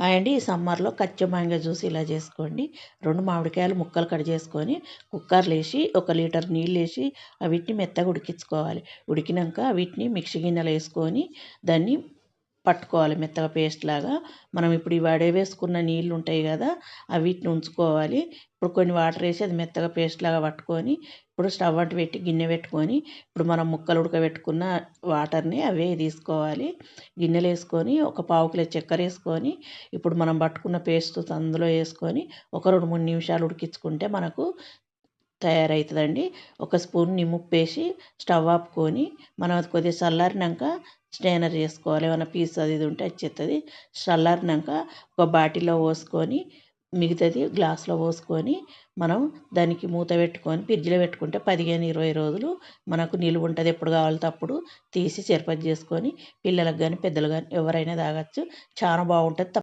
అండి ఈ సమ్మర్లో కచ్చా మ్యాంగో జ్యూస్ ఇలా చేసుకోండి. 2 మామిడికాయలు ముక్కలు కట్ చేసుకొని కుక్కర్లో వేసి 1 లీటర్ నీళ్ళు వేసి వీటిని మెత్తగా ఉడికించుకోవాలి. ఉడికినాక వీటిని మిక్సీ గిన్నెలో వేసుకొని దాన్ని పట్టుకోవాలి మెత్తగా పేస్ట్ లాగా. మనం ఇప్పుడు ఈ వడవేసుకున్న నీళ్ళు ఉంటాయి కదా, వీటిని ఉంచుకోవాలి. ఇప్పుడు కొన్ని వాటర్ వేసి అది మెత్తగా పేస్ట్ లాగా పట్టుకొని ఇప్పుడు స్టవ్ అంటు పెట్టి గిన్నె పెట్టుకొని ఇప్పుడు మనం ముక్కలు ఉడకబెట్టుకున్న వాటర్ని అవే తీసుకోవాలి. గిన్నెలో వేసుకొని ఒక పావు కిలో చక్కెర వేసుకొని ఇప్పుడు మనం పట్టుకున్న పేస్ట్ అందులో వేసుకొని ఒక 2-3 నిమిషాలు ఉడికించుకుంటే మనకు తయారవుతుందండి. 1 స్పూన్ నిమ్ముప్పు వేసి స్టవ్ ఆపుకొని మనం అది కొద్దిగా చల్లారినాక స్ట్రైనర్ చేసుకోవాలి. ఏమైనా పీస్ అది ఇది ఉంటే వచ్చేస్తుంది. చల్లారినాక ఒక బాటిల్లో పోసుకొని మిగతాది గ్లాస్లో పోసుకొని మనం దానికి మూత పెట్టుకొని ఫ్రిడ్జ్లో పెట్టుకుంటే 15-20 రోజులు మనకు నిలువ ఉంటుంది. ఎప్పుడు కావాలంటే అప్పుడు తీసి సర్బత్ చేసుకొని పిల్లలకు కానీ పెద్దలు కానీ ఎవరైనా తాగొచ్చు. చాలా బాగుంటుంది.